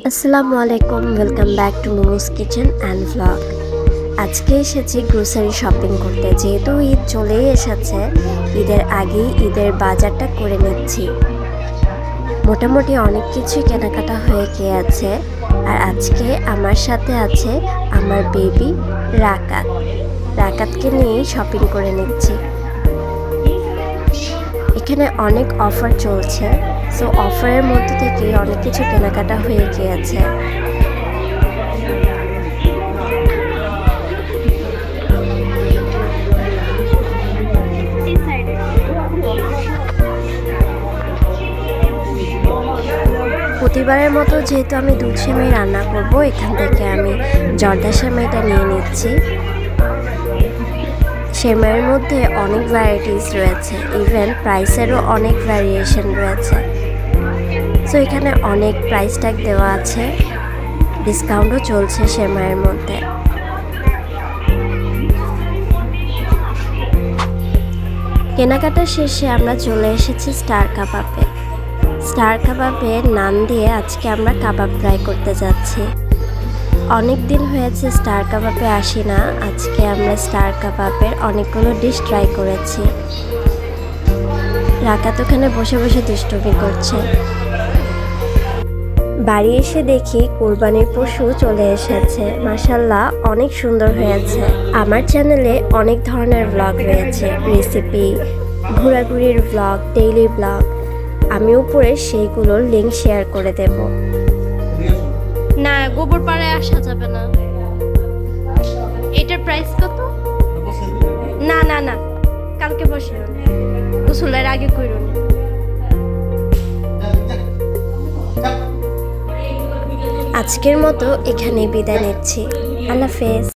আসসালামু আলাইকুম, welcome back to momos kitchen and vlog. আজকে এসেছি গ্রোসারি শপিং করতে। যেহেতু ঈদ চলেই এসেছে, ঈদের আগেই ঈদের বাজারটা করে নিচ্ছি। মোটামুটি অনেক কিছুই কেনাকাটা হয়ে গিয়েছে। আর আজকে আমার সাথে আছে আমার বেবি রাকাতকে নিয়েই শপিং করে নিচ্ছি। এখানে অনেক অফার চলছে, সো অফারের মধ্যে থেকে অনেক কিছু কেনাকাটা হয়ে গিয়েছে। প্রতিবারের মতো যেহেতু আমি দুধ সেমাই রান্না করব, এখান থেকে আমি জর্দা সেমাইটা নিয়ে নিচ্ছি। সেমাইয়ের মধ্যে অনেক ভ্যারাইটিস রয়েছে, ইভেন প্রাইসেরও অনেক ভ্যারিয়েশন রয়েছে। সো এখানে অনেক প্রাইস ট্যাগ দেওয়া আছে, ডিসকাউন্টও চলছে সেমাইয়ের মধ্যে। কেনাকাটা শেষে আমরা চলে এসেছি স্টার কাবাবে। স্টার কাবাবে নান দিয়ে আজকে আমরা কাবাব ট্রাই করতে যাচ্ছি। অনেক দিন হয়েছে স্টার কাবাবে আসি না, আজকে আমরা স্টার কাবাবের অনেকগুলো ডিশ ট্রাই করেছি। রাকাত ওখানে বসে বসে দুষ্টুমি করছে। বাড়ি এসে দেখি কুরবানির পশু চলে এসেছে। মাশাআল্লাহ, অনেক সুন্দর হয়েছে। আমার চ্যানেলে অনেক ধরনের ব্লগ রয়েছে, রেসিপি, ঘোরাঘুরির ব্লগ, ডেইলি ব্লগ। আমি উপরে সেইগুলোর লিঙ্ক শেয়ার করে দেব। না, গোবর পাড়ায় আসা যাবে না। এটার প্রাইস কত? না না না, কালকে বসে গোসলের আগে কইরো। আজকের মতো এখানেই বিদায় নিচ্ছি। আল্লাহ হাফেজ।